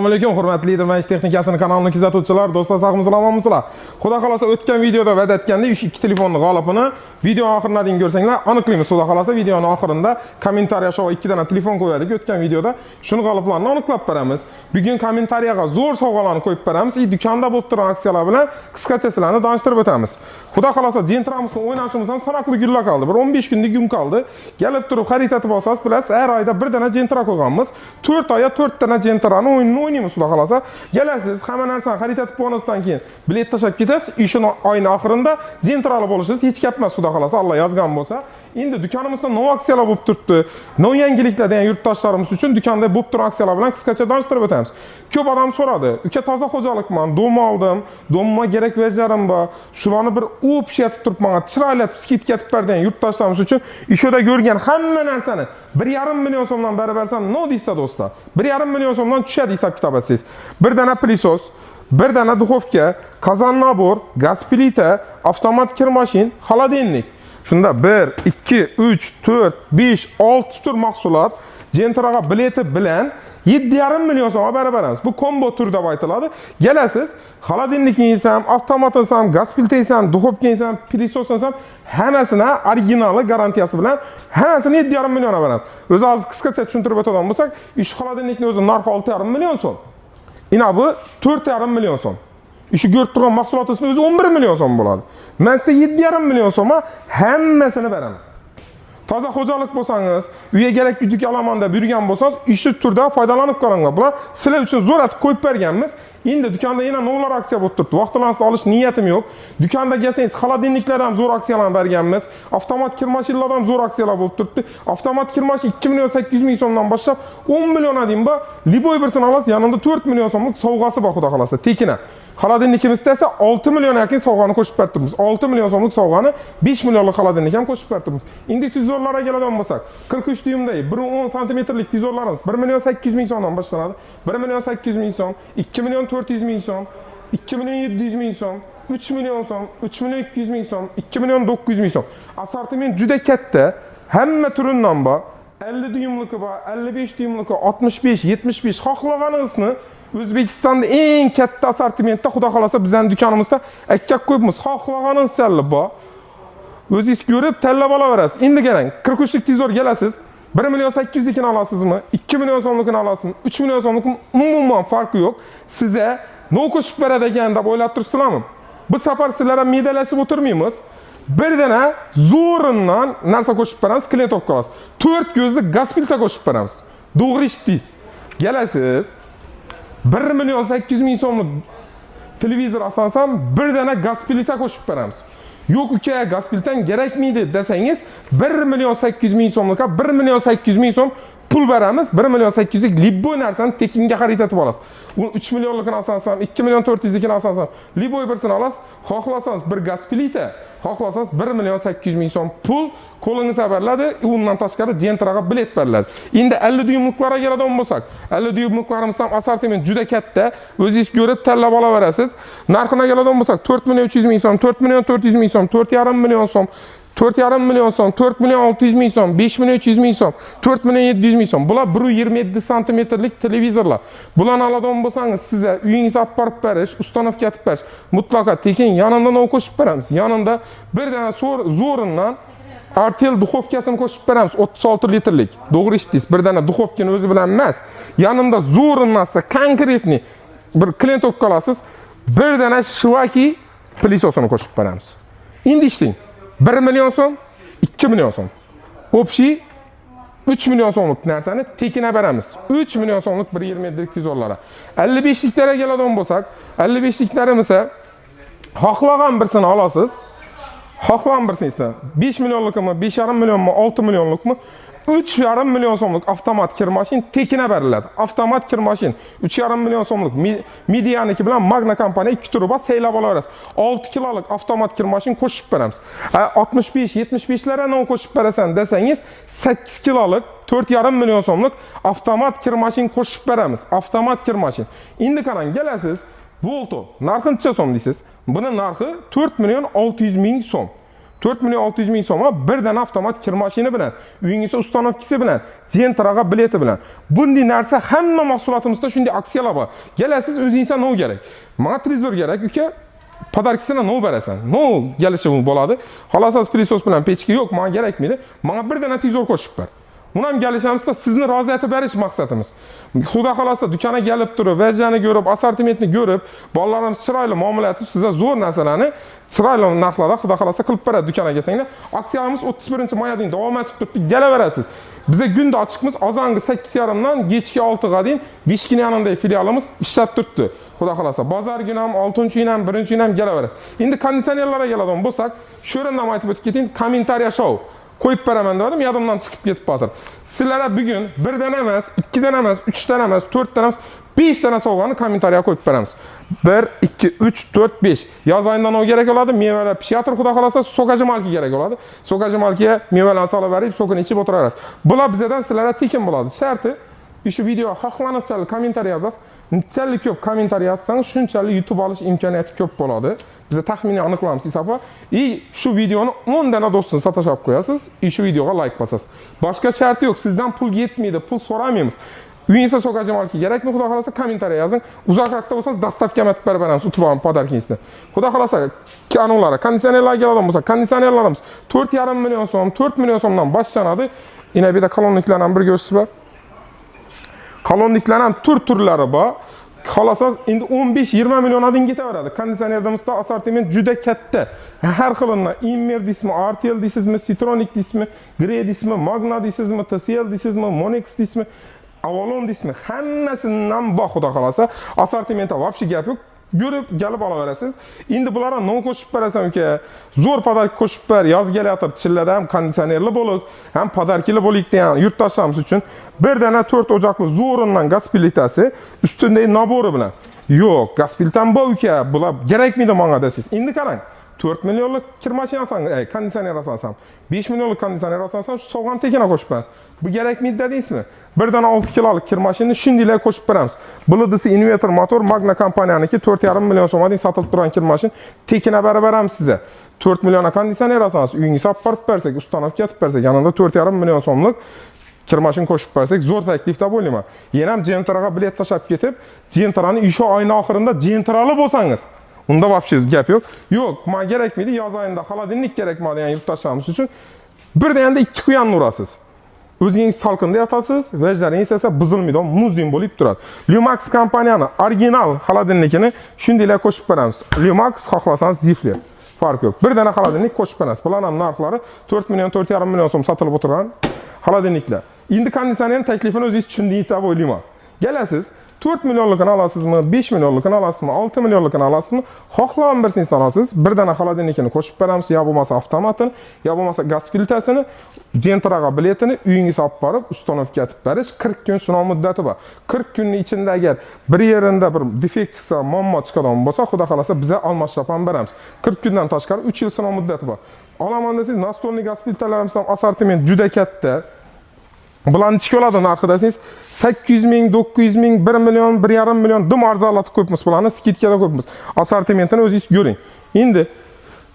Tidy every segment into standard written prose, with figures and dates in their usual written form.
Assalomu alaykum, hurmatli Liderman texnikasini kanalini kuzatuvchilar, do'stlar, sog'misizlar, omonmisizlar? Xudo xolasa o'tgan videoda va'da etgandek, o'sha ikki telefonni g'olibini video oxiridan keyin ko'rsanglar, aniqlaymiz. Xudo xolasa videoning oxirida kommentariy aşağı ikki dona telefon qo'ydik. O'tgan videoda shuni g'oliblarini aniqlab beramiz. Bugun kommentariyaga zo'r sovg'alarni qo'yib beramiz. Do'konda bo'lib turgan aksiyalar bilan qisqacha sizlarni tanishtirib o'tamiz. Xudo xolasa jentramizni o'ynashimiz ham sanoqli kunlar qoldi. Bir 15 kunlik kun qoldi. Kelib turib xaritatni bo'lsangiz, bilasiz, har oyda bir dona jentra qo'yganmiz. 4 oyga 4 dona jentrani o'ynaymiz. Xudo xolasa kelasiz, hamma narsani xaritatni bonusdan keyin bilet tashab ketasiz. Ishning oyning oxirida jentrali bo'lishingiz hech gap emas. Xudo xolasa Alloh yozgan bo'lsa, endi do'konimizda nov aksiyalar bo'lib turibdi. Nov yangiliklar degan yurtdoshlarimiz uchun do'konda bo'lib turgan aksiyalar bilan qisqacha tanishtirib o'tamiz. Ko'p odam so'radi. Uka toza xo'jalikman, dom oldim, domga kerak vajarim bor. Shularni bir o'pshatib turib, menga chiroylab skidka etib bergan yurtdoshlarimiz uchun ishida ko'rgan hamma narsani 1,5 million so'mdan berib bersam, no deysa do'stlar. 1,5 million so'mdan tushadi hisob kitob etsangiz. Bir dana pilisos, bir dana duxovka, qozon nabor, gaz plita, avtomat kir mashin, xolodilnik. Shunda 1, 2, 3, 4, 5, 6 tur mahsulot jentraga bileti bilan 7,5 million so'mga berib beramiz. Bu kombo tur deb aytiladi. Kelasiz, xolodilnikingiz ham, avtomatingiz ham, gaz plitangiz ham, duxovkangiz ham, pilisosingiz ham hammasini originali garantiyasi bilan hammasini 7,5 millionga beramiz. O'zi hozir qisqacha tushuntirib o'tadigan bo'lsak, ish xolodilnikning o'zi narxi 6,5 million so'm. Ina bu 4,5 million so'm. İşi ko'rib turgan mahsulotingizni o'zi 11 million so'm bo'ladi. Men sizga 7,5 million so'mga hammasini beraman. Toza xo'jalik bo'lsangiz, uyga kerak yutuq olaman deb yurgan bo'lsangiz, ishi turdan foydalanib ko'ringlar. Bular sizlar uchun zo'r atib qo'yib berganmiz. Endi do'konda yana novlar aksiya bo'lib turibdi. Vaqtingizni olish niyatim yo'q. Do'konda kelsangiz, xolodilniklar ham zo'r aksiyalar berganmiz. Avtomat kir mashinlar ham zo'r aksiyalar bo'lib turibdi. Avtomat kir mashin 2 million 800 ming so'mdan boshlab 10 million deyim bor. Liboy birsini olasiz, yanında 4 million so'mlik sovg'asi bor, xudo xolasa, tekina. Xolodilnikimizda esa 6 million yaqin sovg'ani qo'shib beribmiz. 6 million so'mlik sovg'ani 5 millionlik xolodilnik ham qo'shib beribmiz. Endi tizorlarga keladigan bo'lsak, 43 dyumdagi 110 santimetrlik tizorlarimiz 1 million 800 ming so'mdan boshlanadi. 1 million 800 ming so'm, 2 million 400 ming so'm, 2 million 700 ming so'm, 3 million so'm, 3 million 200 ming so'm, 2 million 900 ming so'm. Assortiment juda katta. Hamma turidan bor. 50 dyumligi bor, 55 dyumligi, 65, 75 xohlaganingizni O'zbekistonda eng katta assortimentda xudo xolasa bizning do'konimizda akkak qo'yibmiz. Xohlaganingiz bor. O'zingiz ko'rib tanlab olaverasiz. Endi qarang, 43 lik tizor kelasiz. 1 million 800 likni olasizmi? 2 million so'mlikni olasizmi? 3 million so'mlikni umuman farqi yo'q. Sizga no qo'shib beradi ekan deb o'ylab turibsizlarmi? Bu safar sizlarga medalashib o'tirmaymiz. Bir dana zo'rindan narsa qo'shib beramiz, klient olib qolasiz. 4 ko'zli gaz plita qo'shib beramiz. To'g'ri eshitdingiz. Kelasiz. 1 million 800 ming so'mlik televizor asosan bir dana gaz plita qo'shib beramiz. Yo'q uka, gaz plitan kerakmidi desangiz 1 million 800 ming so'mlikka 1 million 800 ming so'm pul beramiz. 1 million 800 lik Liboy narsani tekinga xarid etib olasiz. 3 millionlikni asosan, 2 million 400 likni asosan Liboy birsini olasiz. Xohlasangiz bir gaz plita, xohlasangiz 1 million 800 ming so'm pul qo'lingizga beriladi. Undan tashqari jentraga bilet beriladi. Endi 50 dyumliklarga keladigan bo'lsak, 50 dyumliklarimiz ham assortiment juda katta. O'zingiz ko'rib tanlab olaverasiz. Narxina keladigan bo'lsak, 4 million 300 ming so'm, 4 million 400 ming so'm, 4,5 million so'm, 4,5 million so'm, 4 million 600 ming so'm, 5 million 300 ming so'm, 4 million 700 ming so'm. Bular 1,27 santimetrlik televizorlar. Bularni oladigan bo'lsangiz, sizga uyingizga olib borib berish, ustanovka etib berish mutlaqo tekin yanında nov qo'shib beramiz. Yanında bir dana zo'rindan Artel duxovkasini qo'shib beramiz, 36 litrlik. To'g'ri eshitdingiz. Bir dana duxovkani o'zi bilan emas, yanında zo'rindan konkretni bir klient olib qolasiz. Bir dana shvaki pilisosini qo'shib beramiz. Endi eshiting. 1 million so'm, 2 million so'm. Общий 3 million so'mlik narsani tekina beramiz. 3 million so'mlik 1,27 lik tizorlara. 55 liklarga keladigan bo'lsak, 55 liklarimiz esa xohlagan birsini olasiz. Xohlagan birsini 5 millionlikmi, 5,5 millionmi, 6 millionlikmi? 3,5 million so'mlik avtomat kir mashin tekina beriladi. Avtomat kir mashin 3,5 million so'mlik Medianiki bilan Magna kompaniya 2 turi bor, saylab olaverasiz. 6 kilolik avtomat kir mashin qo'shib beramiz. 65-75 larga qo'shib berasan desangiz, 8 kilolik 4,5 million so'mlik avtomat kir mashin qo'shib beramiz. Avtomat kir mashin. Endi qarang, kelasiz, Volto narxi necha so'm deysiz? Buni narxi 4 million 600 ming so'm. 4 milyon 600 ming so'mga birdan avtomat kir mashina bilan, uyingizda ustanovkasi bilan, Gentraga bileti bilan. Bunday narsa hamma mahsulotimizda shunday aksiyalar bor. Kelasiz, o'zingizga nima kerak? Menga televizor kerak, uka. Padarkisini nima berasan? Nima kelishi bo'ladi? Xolos pilisos bilan pechka yo'q, menga kerakmaydi. Menga birdan televizor qo'shib ber. Buni ham kelishamizda sizni rozi etib berish maqsadimiz. Xudo xolasa do'konga kelib turib, vajani ko'rib, assortimentni ko'rib, bolalarimiz chiroyli muomala etib, sizga zo'r narsalarni chiroyli narxlarda xudo xolasa qilib beradi do'konga kelsanglar. Aksiyamiz 31-maydan davom etib turibdi. Kelaverasiz. Bize günde açıkımız azangi 8:30dan kechki 6ga дейін Vishkini yanındagi filialimiz ishlab turibdi. Xudo xolasa, bozor kuni ham 6-kun ham 1-kun ham kelaverasiz. Endi konditsionerlarga keladigan bo'lsak, shu yerdan aytib o'tib ketayim, kommentariya show qo'yib beraman dedim, yodimdan chiqib ketib qoldi. Sizlarga bugun 1 dan emas, 2 dan emas, 3 dan emas, 4 dan emas, 5 dana sovg'ani kommentariyaga qo'yib beramiz. 1, 2, 3, 4, 5. Yoz oyidan o kerak bo'ladi, mevalar pishyapti, xudo xolasa, sokajimalki kerak bo'ladi. Sokajimalkiga mevalarni solib berib, sokini ichib o'tirasiz. Bular bizdan sizlarga tekin bo'ladi. Sharti shu video xohlaganingizcha kommentariya yozasiz. Nechalik ko'p kommentariya yozsangiz, shunchalik YouTube olish imkoniyati ko'p bo'ladi. Biz taxminiy aniqlaymiz hisobi. Shu videoni 10 dana do'stingiz satashab qo'yasiz, shu videoga like bosasiz. Boshqa sharti yo'q. Sizdan pul yetmaydi, pul so'ramaymiz. Uyingizda sokajimalki kerakmi? Xudo xolasa kommentariya yozing. Uzoqroqda bo'lsangiz dastavka etib beramiz, utib podarkingizni. Xudo xolasa, kanallar, konditsionerlarga keladigan bo'lsa, konditsionerlarimiz 4,5 million so'm, 4 million so'mdan boshlanadi. Yana bir de kolonliklarni ham bir ko'rsatib ber. Kolonliklar ham tur-turlari bor. Xolasa endi 15-20 milliondan ketaveradi. Konditsionerda assortiment juda katta. Har xilidan Immer deysizmi, RTL deysizmi, Citronic deysizmi, Grey deysizmi, Magna deysizmi, TCL deysizmi, Monex deysizmi, Avalon deysizmi, hammasidan bor xudo xolasa. Assortimentda вообще gap yo'q. Görüp gelip alaverasiz. Endi bularga nima qo'shib berasan uka? Zo'r podarka qo'shib ber. Yoz kelayotir, chillada ham konditsionerli bo'lik, ham podarkili bo'lik degan yurtdoshlarimiz uchun bir dana 4 o'joqli zo'rindan gaz plitasi ustundagi nabori bilan. Yo'q, gaz plitam bor uka, bular kerakmidi menga desiz. Endi qarang. 4 milyonlik kir mashinasini, konditsioner asansam, 5 milyonlik konditsioner asansam, shu sovg'an tekina qo'shib beramiz. Bu kerakmidi dedingizmi? Bir dana 6 kiloluk kir mashinani shundaylar qo'shib beramiz. Blidisi inverter motor Magna kompaniyaniki 4,5 million so'mdan sotilib turgan kir mashin tekina beramiz sizga. 4 million konditsioner asansiz, uyingizga olib borib bersak, ustanovka etib bersak, yanında 4,5 million so'mlik kir mashin qo'shib bersak, zo'r taklif deb o'ylayman. Yana ham Gentraga bilet tashab ketib, Gentrani o'sha oyning oxirida Gentrali bo'lsangiz, unda вообще gap yo'q. Yo'q, menga kerakmidi, yoz oyida xolodilnik kerakmi degan yurtdoshlarimiz uchun birdan endi 2 quyanni urasiz. O'zingiz salqinda yotasiz, vajlaringiz esa buzilmaydigan muzdin bo'lib turadi. Lumax kompaniyani original xolodilnikini shundaylar qo'shib beramiz. Lumax xohlasangiz Zifler. Farq yo'q. Bir dana xolodilnik qo'shib beramiz. Bular ham narxlari 4 million, 4,5 million so'm sotilib o'tirgan xolodilniklar. Endi konditsionerning taklifini o'zingiz tushundingiz deb o'ylayman. Kelasiz, 4 milyonlukini alasizmi, 5 milyonlukini alasizmi, 6 milyonlukini alasizmi? Xohlagan birsingizni olasiz. Bir dana xolodilnikini qo'shib beramiz, yo bo'lmasa avtomatini, yo bo'lmasa gaz filtrasini, Gentraga biletini uyingizga olib borib, ustanovka etib berish 40 kun sinov muddati bor. 40 kunning ichida agar bir yerida bir defekt chiqsa, muammo chiqadigan bo'lsa, xudo xolasa biza almashtirib ham beramiz. 40 kundan tashqari 3 yil sinov muddati bor. Olaman desangiz, настольный gaz filtrlarimiz ham assortiment juda katta. Bularni ichki oladi narxi desangiz 800 ming, 900 ming, 1 million, 1,5 million dim arzonlatib qo'yibmiz bularni, skidkada qo'yibmiz. Assortimentini o'zingiz ko'ring. Endi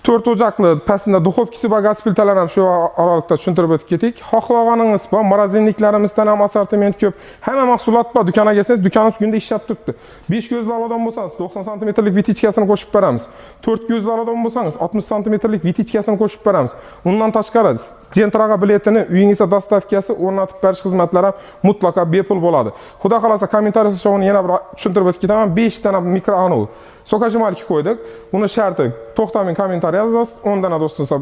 4 o'joqli pastida duxovkasi bor, gaz filtrlari ham shu oralikda tushuntirib o'tib ketik. Xohlaganingiz bor, morozinliklarimizdan ham assortiment ko'p. Hamma mahsulot bor. Do'konga kelsangiz, do'konimiz kunda ishlab turibdi. 5 ko'zli odam bo'lsangiz, 90 santimetrlik vitichkasini qo'shib beramiz. 4 ko'zli odam bo'lsangiz, 60 santimetrlik vitichkasini qo'shib beramiz. Undan tashqari Gentraga biletini uyingizga dastavkasi o'rnatib berish xizmatlari ham mutlaqo bepul bo'ladi. Xudo xolasa kommentariya shovini yana bir tushuntirib o'tib ketaman. 5 dana mikrofonov sokajimalki qo'ydik. Buni sharti to'xtamay kommentariya yozasiz, 10 dana do'stingizga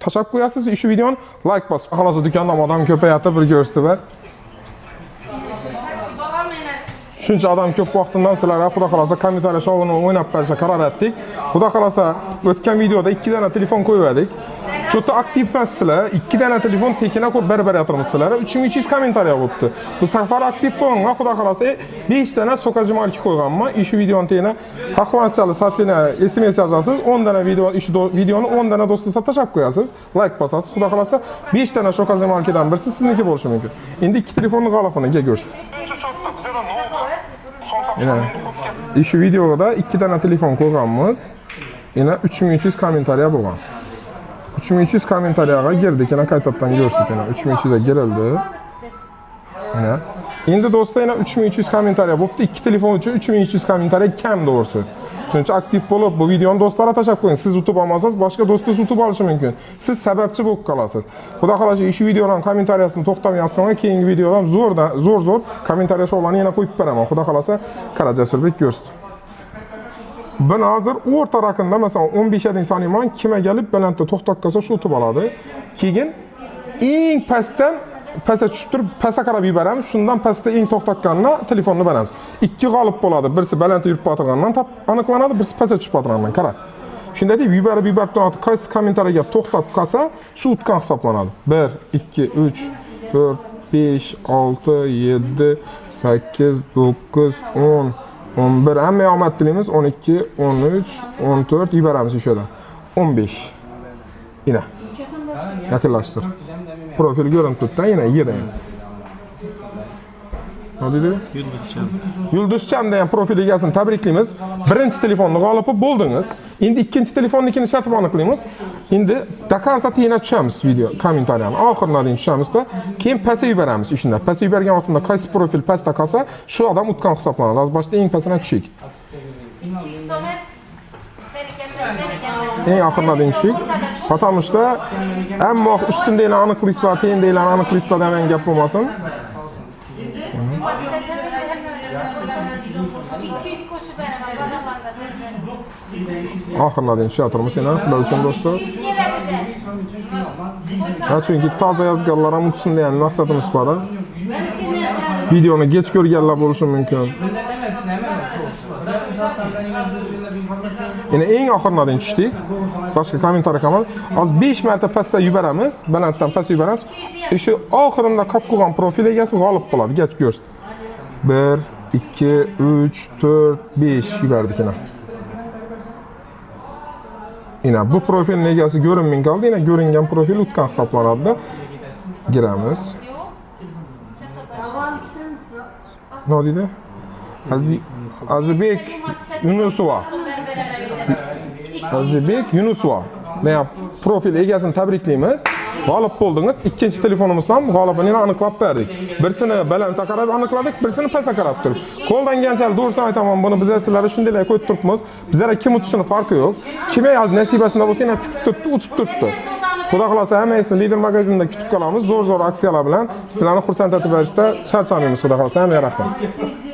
tashab qo'yasiz. Shu videoni like bosib, xolasa do'konda odam ko'payadi, bir ko'rsatib ber. Shuncha odam ko'p vaqtimdan sizlarga xudo xolasa kommentariya shovini o'ynab berishga qaror etdik. Xudo xolasa o'tgan videoda 2 dana telefon qo'ydik. Cho'ta aktiv emassizlar. 2 dana telefon tekina qo'yib berib sizlarga. 3300 kommentariya bo'libdi. Bu safar aktiv bo'lgan, xudo xolasa 5 dana sokajimalki qo'yganman. Shu videoni tena xohlasangiz safina SMS yozasiz, 10 dana videoni 10 dana do'stingizga tashab qo'yasiz, like bosasiz. Xudo xolasa 5 dana sokajimalkidan birisi sizniki bo'lishi mumkin. Endi 2 telefonni g'alafini ko'rishdi. Shu videoda 2 dana telefon qo'yganmiz. Yana 3300 kommentariya bo'lgan. 3300 kommentariyaga girdik. Yana qaytadan ko'rsak, yana 3300 ga girildi. Mana. Endi do'stlar, yana 3300 kommentariya bo'pti. Ikki telefon uchun 3200 kommentariya kam doğrusu. Shuning uchun aktiv bo'lib bu videoni do'stlarga tashlab qo'ying. Siz yutib olmasangiz, boshqa do'stingiz yutib olishi mumkin. Siz sababchi bo'lib qolasiz. Xudo xolasa, shu videoning kommentariyasini to'xtamayapsizmi? Keyingi videoda zo'r kommentariya shog'larni yana qo'yib beraman. Xudo xolasa, Qara Jasurbek ko'rsin. Ben hozir o'rta raqamda, masalan, 15 soniyaman kimga kelib balandda to'xtab qolsa shu yutib oladi. Keyin eng pastdan pastga tushib turib, pastga qarab yuboramiz. Shundan pastda eng to'xtatganini telefonni beramiz. Ikki g'olib bo'ladi. Birisi balandda yurib o'tirgandan aniqlanadi, birisi pastga tushib o'tirgandan. Qara. Shunday deb yuborib turadi. Qaysi kommentariyaga to'xtab qolsa, shu utgan hisoblanadi. 1 2 3 4 5 6 7 8 9 10 11 hamma omad tilaymiz. 12 13 14 yuboramiz o'shada. 15. Ina. Yaqinlashtir. Profil ko'rinib turibdi, yana yedi. Nima deydi? Yulduzchan degan profil egasini tabriklaymiz. Birinchi telefonni g'olibi bo'ldingiz. Endi ikkinchi telefonnikini ishlatib aniqlaymiz. Endi do konca yana tushamiz video kommentariyani. Oxirina deyim tushamiz-da, keyin pastga yuboramiz shunda. Pastga yuborgan vaqtda qaysi profil pastda qolsa, shu odam utgan hisoblanadi. Az boshda eng pastdan tushik. Eng oxirina deyim tushik. Потому что ammo ustundagilar aniqlaysizlar, teyindagilar aniqlaysizlar degan gap bo'lmasin. Oxirina deyim tushatirmiz yana sizlar uchun do'stlar. Chunki toza yozganlar ham utsin degan maqsadimiz bor. Videoni kech ko'rganlar bo'lishi mumkin. Yine eng oxirlardan tushdik. Boshqa kommentariya qilamiz. Az 5 marta pastga yuboramiz, balanddan pastga yuboramiz. O'sha oxirinda qolib qolgan profil egasi g'olib bo'ladi. Get ko'rsin. 1 2 3 4 5 yubordik yana. Yine bu profilning egasi ko'rinmay qoldi. Yine ko'ringan profil utgan hisoblanadi. Giramiz. Ne dedi? Azibek Yunusova. Azibek Yunusova. Ne profil egasini tabriklaymiz. G'olib bo'ldingiz. Ikkinchi telefonimizdan g'olibini aniqlab berdik. Birisini balandga qarab aniqladik, birisini pastga qarab turib. Qo'ldan kelgancha to'g'risini aytaman, buni biz sizlarga shunday qo'yib turibmiz. Bizlar kim utishini farqi yo'q. Kimga yoz nasibasida bo'lsa, yana chiqib turibdi, utib turibdi. Xudo xolasa hammasini Lider magazinida kutib qolamiz. Zo'r aksiyalar bilan sizlarni xursand etib berishda charchamaymiz. Xudo xolasa hammaga rahmat.